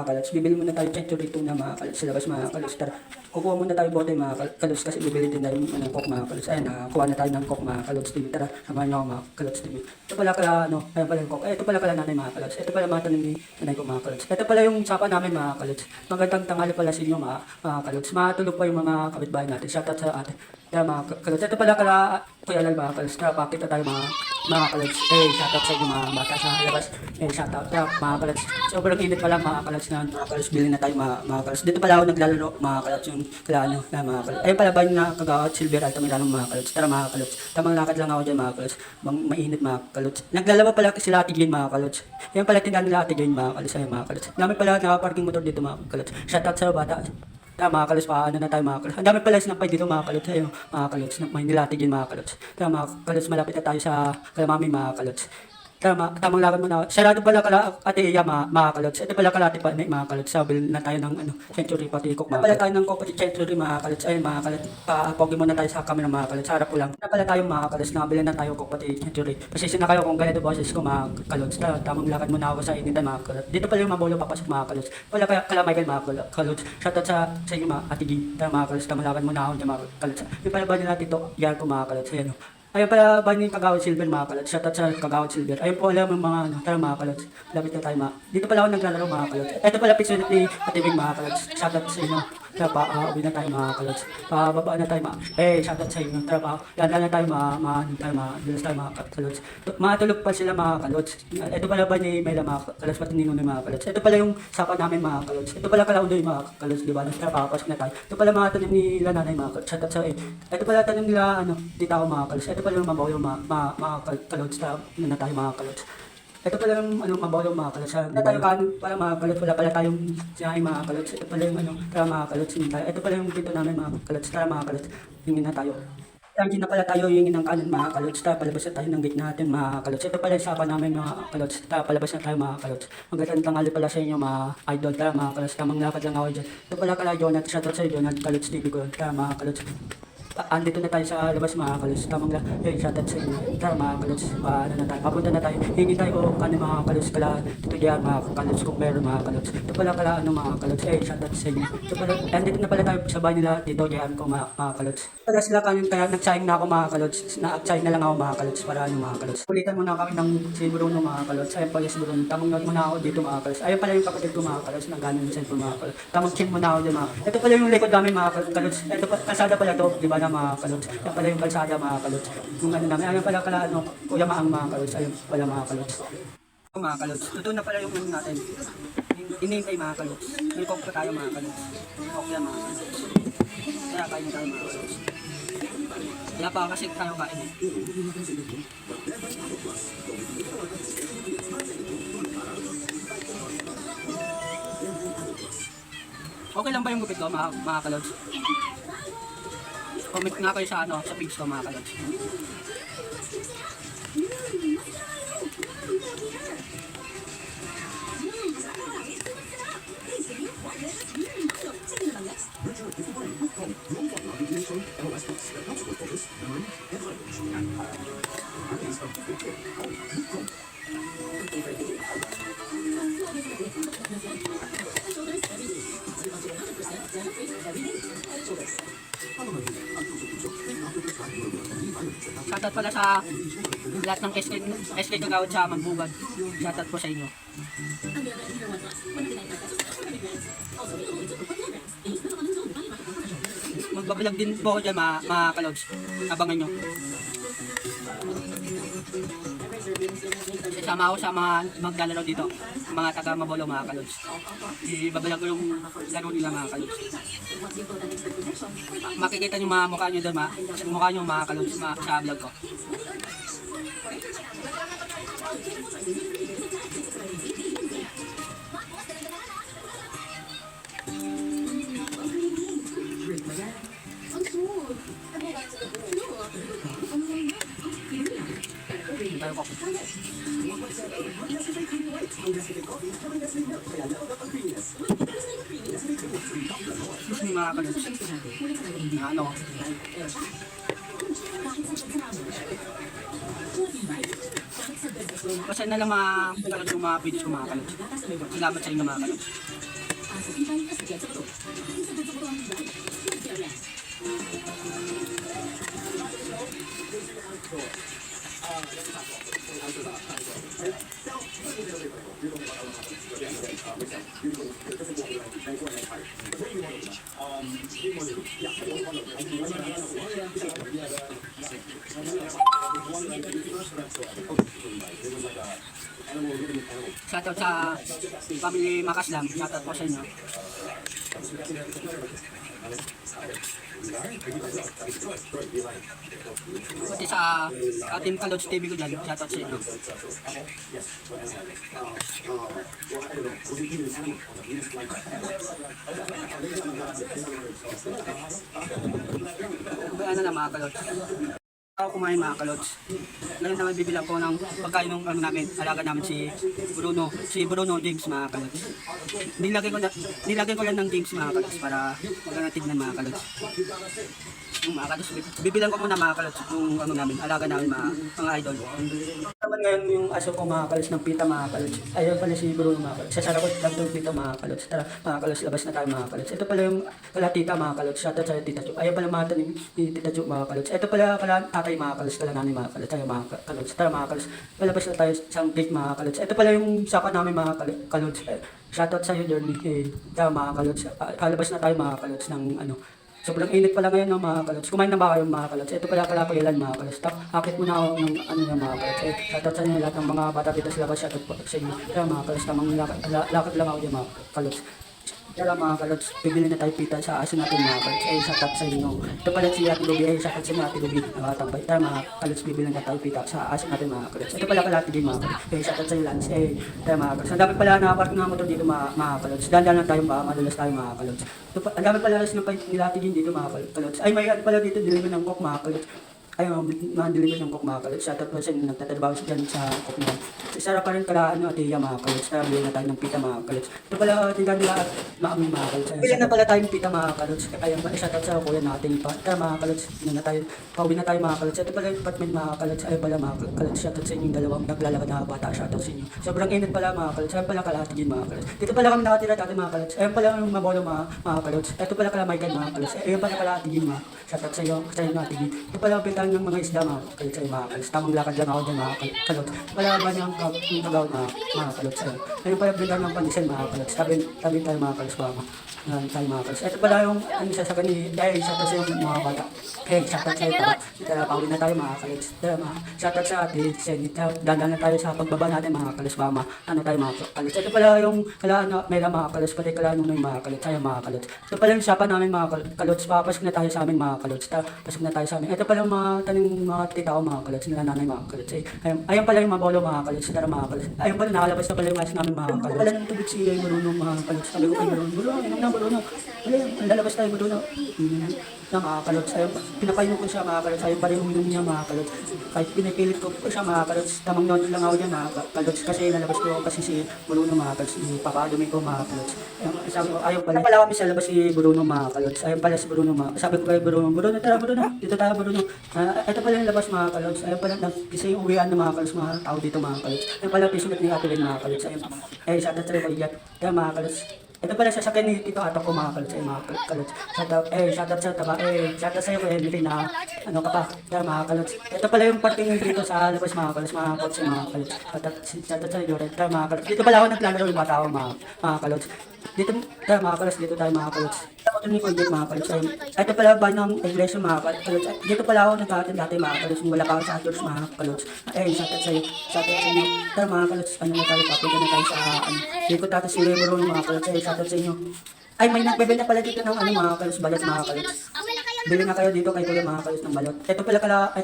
mga kalots, bibili muna tayo century 2 na mga kalots sa labas mga kalots. Tara, kukuha muna tayo bote mga kalots kasi bibili din tayo ng coke mga kalots. Ayun, kuha na tayo ng coke mga kalots TV. Tara, samahan niyo ako mga kalots TV. Ito pala kala ano, ayun pala yung coke. Ito pala kala nanay mga kalots. Ito pala mga tanim ni nanay ko mga kalots. Ito pala yung sapa namin mga kalots. Magandang tanghali pala sa inyo mga kalots. Matulog pa yung mga kapitbahay natin. Shoutout sa atin. Kaya mga kalots, ito pala kala Kuya Lal mga kalots. Tara, pakita tayo mga kalots. Shoutout sa inyo mga bata sa labas. Shoutout. Tara, mga kalots. Sobrang init pa lang mga kalots na mga kalots. Bilhin na tayo mga kalots. Dito pala ako naglalaro mga kalots yung klano na mga kalots. Ayun pala ba yung nakagawat silver altamirano mga kalots. Tara mga kalots. Tamang lakad lang ako dyan mga kalots. Mainit mga kalots. Naglalaba pala sila Ate Jane mga kalots. Yan pala tindahan nila Ate Jane mga kalots. Ayun mga kalots. Dami pala nakaparking motor dito mga kalots. Shoutout sa bata. Tara mga kalots, paano na tayo mga kalots. Ang dami pala sinampay dito mga kalots. Ayun mga kalots. May nilatig yun mga kalots. Tara mga kalots, malapit na tayo sa Kalamami mga kalots. Tama, tamang lakad mo na. Sarado pala Ate Iya mga kalots. Ito pala Ate Panay mga kalots. Sabi na tayo ng century pati coke mga pala tayo ng coke pati century mga kalots. Ayun mga kalots. Papogi muna tayo sa camera mga kalots. Harap ko lang. Na pala tayo mga kalots. Nakabili na tayo coke pati century. Pasensya na kayo kung ganito boses ko mga kalots. Tamang lakad muna ako sa initan mga kalots. Dito pala yung mabolo papasok mga kalots. Pala kala Michael mga kalots. Shoutout sa inyo mga Ate G. Mga kalots. Tamang lakad muna ako dyan mga kalots. Yung pala ba nila Tito Yarko mga kalots. Ayun o. Ayun pala ba ni Kagawad Silver mga kalots? Shoutout sa Kagawad Silver. Ayun po alam yung mga tara mga kalots. Lapit na tayo dito pala ako naglalaro mga kalots. Ito pala picture ni Ate Bing mga kalots. Shoutout sa inyo. Tara pa, uwi na tayo mga kalots. Pababa na tayo shoutout sa inyo. Tara pa, ganda na tayo dilas tayo mga kalots. Matulog pa sila mga kalots. Ito pala ba ni Mela mga kalots pati ni Nunoy mga kalots. Ito pala yung sapa namin mga kalots. Ito pala Kalaudoy mga kalots, di ba? Tara papasok na tayo. Ito pala mga tanim nila nanay mga kalots. Shoutout sa ito pala tanim nila dito ako mga kalots. Ito pala yung mabaw yung mga kalots na tayo mga kalots. Ito pala yung mabaw yung mga kalots. Na tayo kanin para mga kalots. Wala pala tayong sinahin mga kalots. Ito pala yung tara mga kalots. Ito pala yung pinto namin mga kalots. Tara mga kalots. Hingin na tayo. Hindi na pala tayo hingin ng kanin mga kalots. Tara palabas na tayo ng gate natin mga kalots. Ito pala yung sapa namin mga kalots. Tara palabas na tayo mga kalots. Magandang tanghali pala sa inyo mga idol. Tara mga kalots. Tamang lakad lang ako dyan. Ito pala kala Jonat. Shoutout sa Jonat Kalots TV ko. Tara mga kalots. Andito na tayo sa labas mga kalots. Tamang shoutout sa inyo. Tara mga kalots. Ano na tayo. Papunta na tayo. Hingi tayo kanin mga kalots. Kala dito diyan mga kalots kung meron mga kalots. Ito pala kala mga kalots. Shoutout sa inyo. Ito pala. Andito na pala tayo sa bahay nila dito diyan ko mga kalots. Pala sila kanin kaya nagsaing na ako mga kalots. Na-upsaing na lang ako mga kalots para mga kalots. Kulitan muna kami ng si Bruno mga kalots. Ayun pala si Bruno. Tamang note muna ako dito mga kalots. Ayun pala yung kapatid ko mga kalots. Nanggaling sa cellphone mga kalots. Tamang chin muna ako dyan mga. Ito pala yung likod namin mga kalots. Ito kalsada pala to. Di ba na mga kalots? Yan pala yung kalsada mga kalots. Yung namin. Ayun pala Kuya Maang mga kalots. Ayun pala mga kalots. Mga kalots. Ito na pala yung natin. Inintay mga kalots. May coke pa tayo mga kalots. Okay mga kalots. Kaya kain tayo mga kalots. Kaya pa kasi tayo kain eh. Okay lang ba yung gupit ko mga kalots? Comment nga kayo sa page ko mga kalots. Shoutout pala sa lahat ng SK Kagawad sa Magbugad. Shoutout po sa inyo. Magbablog din po ako dyan mga kalogs. Abangan nyo. Sama ako sa mga maglalaro dito. Mga taga Mabolo mga kalogs. Ibablog ko yung laro nila mga kalogs. Makikita nyo mga mukha nyo doon mukha nyo mga kalogs sa vlog ko. Tayo ko. Excuse me mga kalogs. Kasi na lang mga kalogs yung mga videos ko mga kalogs. Salamat sa inyo mga kalogs. Shoutout sa family Makaslam. Shoutout po sa inyo. Pati sa Team Kalods TV ko dyan. Shoutout sa inyo. Ano na mga Kalods? Ako kumain mga Kalods. Ngayon naman bibilang ko ng pagkain ng ano namin, alaga namin si Bruno James mga Kalods. Nilagay ko lang ng James mga Kalods para tignan mga Kalods. Yung mga Kalods, bibilang ko muna mga Kalods yung ano namin, alaga namin mga idol. Naman ngayon yung aso ko mga Kalods ng pita mga Kalods. Ayun pala si Bruno mga Kalods. Sasara ko lang itong pita mga Kalods. Tara mga Kalods, labas na tayo mga Kalods. Ito pala yung tita mga Kalods. Shoutout sa tita Chu. Ayun pala mga tanim ni tita Chu mga Kalods. Ito pala tatay mga Kalods. Kala namin mga Kalods. Tayo mga Kalods. Tara mga Kalods. Palabas na tayo sa gate mga Kalods. Ito pala yung sapa namin mga Kalods. Shoutout sa iyo Journey. Tara mga Kalods. Kalabas na tayo mga Kalods ng ano. Sobrang init pala ngayon no, mga Kalods. Kumain na ba kayo mga Kalods? Ito pala ko ilan mga Kalods. Akit muna ako ng ano yung mga Kalods. Shoutout sa inyo lahat ng mga bata dito sa labas. Shoutout po sa inyo. Kaya mga Kalods, tamang lakad lang ako dyan mga Kalods. Kaya mga Kalods, bibili na tayo pita sa aso natin mga Kalods. Shoutout sa inyo. Ito pala si Ate Lubi. Shoutout sa inyo Ate Lubi. Nakatambay. Kaya mga Kalods, bibili na tayo pita sa aso natin mga Kalods. Ito pala Ate Lubi mga Kalods. Shoutout sa inyo Lance. Kaya mga Kalods. Ang dami pala nakapark na motor dito mga Kalods. Dandan lang tayo madulas tayo mga Kalods. Ang dami pala sinapay nila Ate Jean dito mga Kalods. Ay may pala dito deliver ng coke mga Kalods. Ay mga deliver ng coke mga Kalods. Shoutout po sa inyo nagtatrabaho dyan sa coke na. Sarap pa rin pala ano Ate Iya mga Kalods. Tara bilhin na tayo ng pita mga Kalods. Ito pala tingnan nila at maaming mga Kalods. Bilhin na pala tayong pita mga Kalods. Kaya shoutout sa kuya natin pa. Tara mga Kalods. Pauwi na tayo mga Kalods. Ito pala yung apartment mga Kalods. Ay pala mga Kalods. Shoutout sa inyong dalawang naglalakad na bata. Shoutout sa inyo. Sobrang init pala mga Kalods. Ayun pala Ate Jean mga Kalods. Dito pala kami nakatira dati mga Kalods. Ayun pala yung mabolo mga Kalods. Ito pala Michael mga Kalods. Ayun pala Ate Jean mga. Shoutout sa iyo Ate Jean. Ito pala ang pintahan ng mga isda mga Kalods ay mga Kalods. Tamang lakad lang ako dyan mga Kalods. Wala ba niyang kagaw na mga Kalods. Ayun pala pintahan ng pandesal mga Kalods. Tabi tayo mga Kalods ba tayo mga Kalods. Ito pala yung sasakan ni dahil shoutout sa yung mga bata. Shoutout sa iyo pa. Tara pauwi na tayo mga Kalods. Tara mga shoutout sa Ate Senny. Dandan na tayo sa pagbaba natin mga Kalods ba ano tayo mga Kalods. Ito pala yung may mga Kalods pati kala nung mga Kalods. Tayo mga Kalods. Ito pala yung sapa namin mga Kalods. Papasok na tayo sa amin mga Kalods. Pasok na tayo sa amin. Ito pala yung mga taning mga tita ko mga Kalods. Nila nanay mga Kalods. Ayun pala yung mabolo mga Kalods. Tara mga Kalods. Ayun pala nakalabas na pala yung aso namin mga Kalods. Ayun pala yung tubig si Bruno mga Kalods. Sabi ko kay Bruno, inom na Bruno. Ayun, lalabas tayo Bruno. Na mga Kalods. Ayun, pinapainom ko siya mga Kalods. Ayun pa rin uminom niya mga Kalods. Kahit pinipilit ko siya mga Kalods. Tamang noon lang ako dyan mga Kalods. Kasi lalabas ko kasi si Bruno mga Kalods. Papadumi ko mga Kalods. Sabi ko, ayun pala kami sa labas si Bruno mga Kalods. Ayun pala si Bruno mga. Sabi ko kay Bruno, tara Bruno. Dito tayo Bruno. Ito pala yung labas mga Kalods. Ayun pala, isa yung uwian ng mga Kalods, mga tao dito mga Kalods. Ayun pala pisulat ni Ate Len mga Kalods. Ayun, shoutout sa iyo kaya mga Kalods. Ito pala sasakyan ni Tito Ato ko mga Kalods. Mga Kalods. Shoutout sa taba. Shoutout sa iyo kay Henry na ano ka pa. Kaya mga Kalods. Ito pala yung parting dito sa labas mga Kalods. Mga kotse mga Kalods. Shoutout sa iyo kaya mga Kalods. Dito pala ako naglalaro yung bata ko mga Kalods. Dito tayo mga Kalods. Dito tayo mga Kalods. Ito ni Kuya mga Kalods. Ito pala ba ng iglesia mga Kalods. Dito pala ako nag-attend dati mga Kalods. Wala pa ako sa church mga Kalods. Shoutout sa iyo. Shoutout sa inyo. Tayo mga Kalods. Ano na tayo papunta na tayo sa dito tayo si Lebron mga Kalods. Shoutout sa inyo. Ay may nagbebenta pala dito ng mga Kalods balot mga Kalods. Bili na kayo dito kay Kuya mga Kalods ng balot. Ito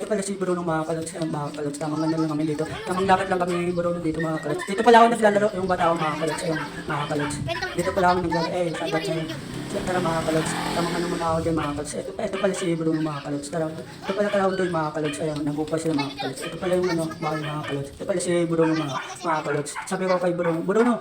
pala si Bruno mga Kalods. Mga Kalods. Tamang lang kami dito. Tamang lakad lang kami Bruno dito mga Kalods. Dito pala ako naglalaro yung bata ko mga Kalods. Mga Kalods. Dito pala ako naglalaro. Shoutout sa inyo. Tara mga kalods, tamang ano muna ako dyan mga kalods. Ito pala si Bruno mga kalods. Tara, ito pala kalaw doon mga kalods. Ayan, nag-upa sila mga kalods. Ito pala yung ano, mga kalods. Ito pala si Bruno mga kalods. Sabi ko kay Bruno, Bruno,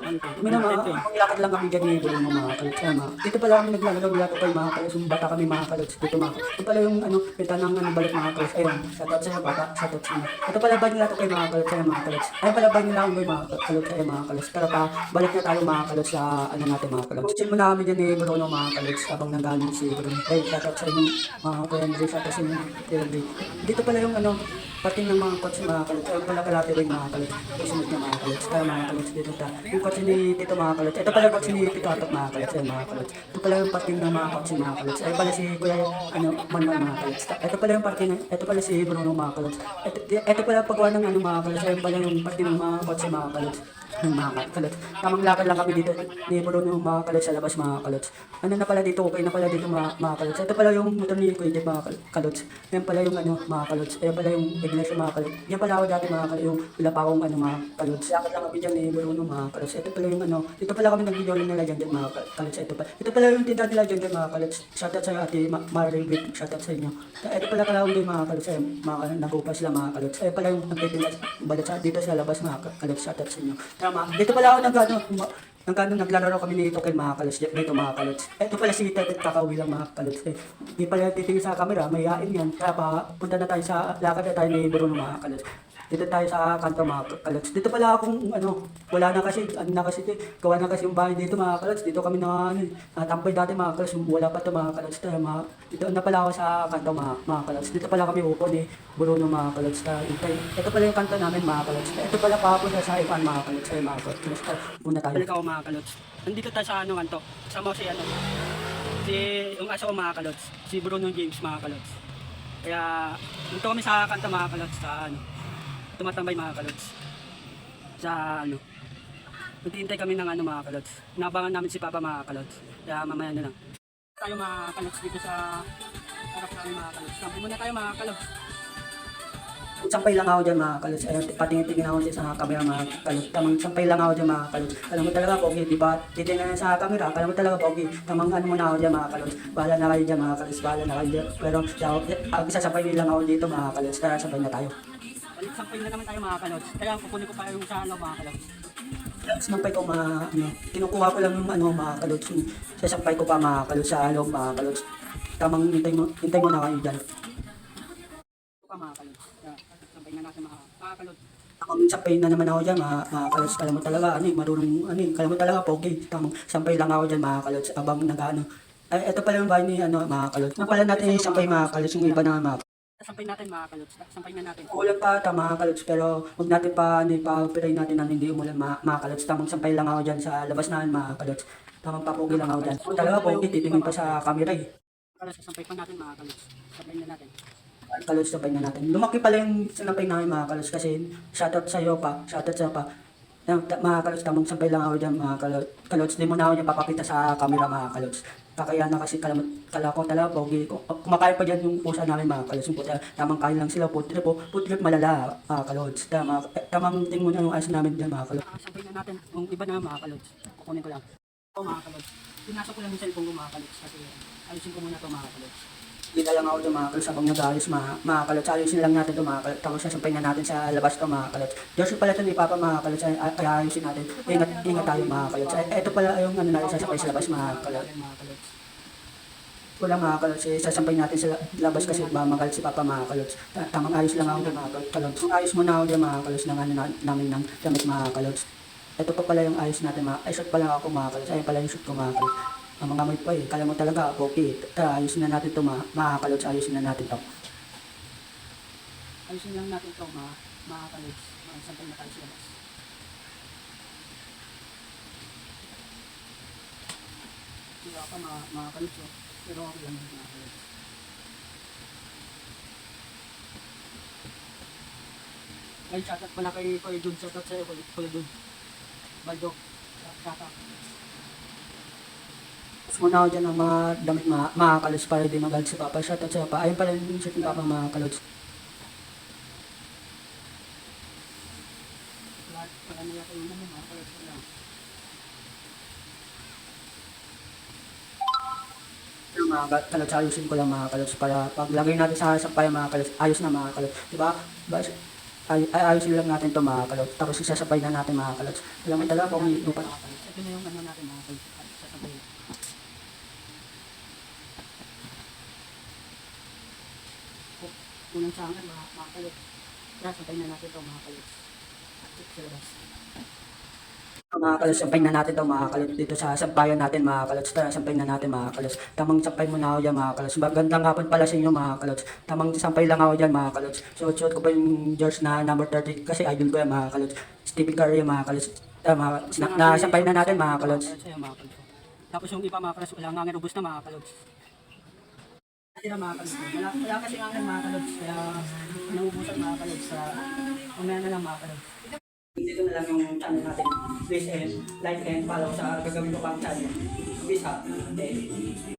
lakad lang kami dyan ni Bruno mga kalods. Ayan, dito pala kami naglalaro dito kay mga kalods. Yung bata kami mga kalods. Dito mga kalods. Ito pala yung ano, pita ng ano, balik mga kalods. Ayan, shoutout sa bata, shoutout sa inyo. Ito pala bag nila to kay mga kalods. Ayan mga kalods. Ayan pala bag nila kay mga kalods. Ayan mga kalods. Tara pa, balik na tayo mga kalods sa ano natin mga kalods. Chill muna kami dyan ni Bruno mga kalods. Habang nanggaling si Bruno. Ay, shoutout sa inyo mga friendly. Shoutout sa inyo friendly. Dito pala yung ano, pati ng mga coach mga kalods. Ayun pala kalate rin mga kalods. Susunod na mga kalods. Kaya mga kalods dito ta. Yung coach ni Tito mga kalods. Ito pala yung coach ni Tito Atok mga kalods. Ayun mga kalods. Ito pala yung pati ng mga coach mga kalods. Ayun pala si Kuya ano, Manman mga kalods. Ito pala yung pati ng, ito pala si Bruno mga kalods. Ito pala paggawa ng ano mga kalods. Ayun pala yung pati ng mga coach mga kalods. Ng mga kalods. Tamang lakad lang kami dito ni Bruno mga kalods sa labas mga kalods. Ano na pala dito, okay na pala dito mga kalods. Ito pala yung motor ni Kuya Jeff mga kalods. Yan pala yung ano mga kalods. Ayan pala yung iglesia mga kalods. Yan pala ako dati mga kalods. Yung wala pa akong ano mga kalods. Lakad lang kami dyan ni Bruno mga kalods. Ito pala yung ano. Dito pala kami nag-video nila dyan mga kalods. Ito pala yung tindahan nila dyan mga kalods. Shoutout sa ate Marie Britt. Shoutout sa inyo. Ito pala kalawang din mga kalods. Ayan mga nag-upa sila mga kalods. Ayan pala yung nagtitinda balat sa dito sa labas mga kalods. Shoutout sa inyo. Tama. Dito pala ako naglalaro kami nito kay mga kalods. Dito mga kalods. Ito pala si Ted at kakauwi lang mga kalods. Hindi pala titingin sa camera. Mayayain yan. Kaya pa punta na tayo sa lakad na tayo ni Bruno mga kalods. Dito tayo sa kanto mga kalods. Dito pala akong ano, wala na kasi, ano na kasi, gawa na kasi yung bahay dito mga kalods. Dito kami na ano, natampay dati mga kalods. Wala pa to mga kalods. Dito na pala ako sa kanto mga kalods. Dito pala kami upo ni Bruno mga kalods. Ito pala yung kanto namin mga kalods. Ito pala papunta sa ipan mga kalods. Ay mga kalods. Muna tayo. Balik ako mga kalods. Nandito tayo sa ano kanto. Kasama ko si ano. Yung asa ko mga kalods. Si Bruno James mga kalods. Kaya dito kami sa kanto mga kalods. Sa ano. Tumatambay mga kalods sa ano, naghihintay kami ng ano mga kalods, inabangan namin si Papa mga kalods, kaya mamaya na lang tayo mga kalods dito sa harap namin mga kalods. Sampay muna tayo mga kalods. Sampay lang ako dyan mga kalods. Ayun, patingin-tingin ako sa camera mga kalods. Tamang sampay lang ako dyan mga kalods. Alam mo talaga pogi, di ba? Titingnan sa camera, alam mo talaga pogi. Tamang ano muna ako dyan mga kalods. Bahala na kayo dyan mga kalods, bahala na kayo dyan. Pero isasampay lang ako dito mga kalods, kaya sampay na tayo. Sampay na naman tayo mga kalods. Kaya kukunin ko pa yung sa ano mga kalods. Sampay ko kinukuha ko lang yung ano mga kalods. Sasampay ko pa mga kalods sa ano mga kalods. Tamang hintay mo na kayo dyan. Ito pa mga kalods. Sampay na natin mga kalods. Tamang sampay na naman ako dyan mga kalods. Kala mo talaga marunong kala mo talaga pogi. Tamang sampay lang ako dyan mga kalods. Abang nag-ano. Ay, ito pala yung bahay ni ano mga kalods. Pala natin yung sampay mga kalods. Yung iba na mga sampay natin mga kalods. Sampay na natin. Ulan pa ata mga kalods, pero huwag natin hindi pa piray natin na hindi umulan mga kalods. Tamang sampay lang ako dyan sa labas na mga kalods. Tamang papogi lang ako dyan. Talaga pogi, titingin pa sa camera eh. Kalods, sampay pa natin mga kalods. Sampay na natin. Kalods, sampay na natin. Lumaki pala yung sinampay namin mga kalods kasi shoutout sa iyo pa. Shoutout sa pa. Mga kalods, tamang sampay lang ako dyan mga kalods. Di mo na ako dyan papakita sa camera mga kalods. Kakaya na kasi kala ko talaga pogi. Kumakain pa dyan yung pusa namin mga kalods. Yung pusa, tamang kain lang sila. Food trip malala mga kalods. Tamang ting muna yung ayos namin dyan mga kalods. Sampay na natin yung iba na mga kalods. Kukunin ko lang. Ito mga kalods. Pinasok ko lang yung cellphone ko mga kalods. Kasi ayusin ko muna ito mga kalods. Hindi na lang ako dyan mga kalods habang nag-ayos mga kalods. Ayusin lang natin ito mga kalods. Tapos sasampay na natin sa labas ito mga kalods. Diyos pala ito ni Papa mga kalods. Kaya ayusin natin. Ingat tayo mga kalods. Ito pala yung ano natin sasampay sa labas mga kalods. Wala mga kalods, sasampay natin sa labas kasi magalit si Papa mga kalods. Tamang ayos lang ako dyan mga kalods. Ayos muna ako dyan mga kalods ng ano namin ng damit mga kalods. Ito pa pala yung ayos natin mga, ay shoot pala ako mga kalods. Ayun pala yung shoot ko mga kalods. Ang mga may pa eh, kala mo talaga, okay. Ayusin na natin ito mga kalods, ayusin na natin ito. Ayusin lang natin ito mga kalods. Sampay na tayo sa labas. Sila pa mga kalods oh. Pero ako lang mga kalods. Ay, shoutout pala kay Kuya Jun. Shoutout sa'yo, Kuya Jun. Baldo. Shoutout. Tapos muna ako dyan ng mga damit mga kalods para di magalit si Papa. Shoutout sa'yo pa. Ayun pala yung shot ni Papa mga kalods. Wala nila ko yung mga kalods lang. mga kalods, ayusin ko lang mga kalods para paglagay natin sa sampayan mga kalods, ayos na mga kalods. Diba? Ayusin lang natin to mga kalods. Tapos isasabay na natin mga kalods. Alam mo talaga kung may lupa mga kalods. Ito na yung ano natin mga kalods. Sasabay na. Unang sangan mga kalods. Sabay na natin to mga kalods. Sa labas. Mga kalods, sampay na natin to mga kalods dito sa sampayan natin mga kalods. Tara, sampay na natin mga kalods. Tamang sampay mo na ako dyan mga kalods. Magandang hapon pala sa inyo mga kalods. Tamang sampay lang ako dyan mga kalods. Suot ko pa yung George na number 30 kasi idol ko yan mga kalods. Stephen Curry mga kalods. Sampay na natin mga kalods. Tapos yung iba mga kalods, wala nga ubos na mga kalods. Natira mga kalods. Wala kasi nga mga kalods. Kaya naubusan mga kalods sa umaya na lang mga kalods. Dito na lang yung channel natin. Please and like and follow sa gagawin ko pang channel. Peace out. Okay.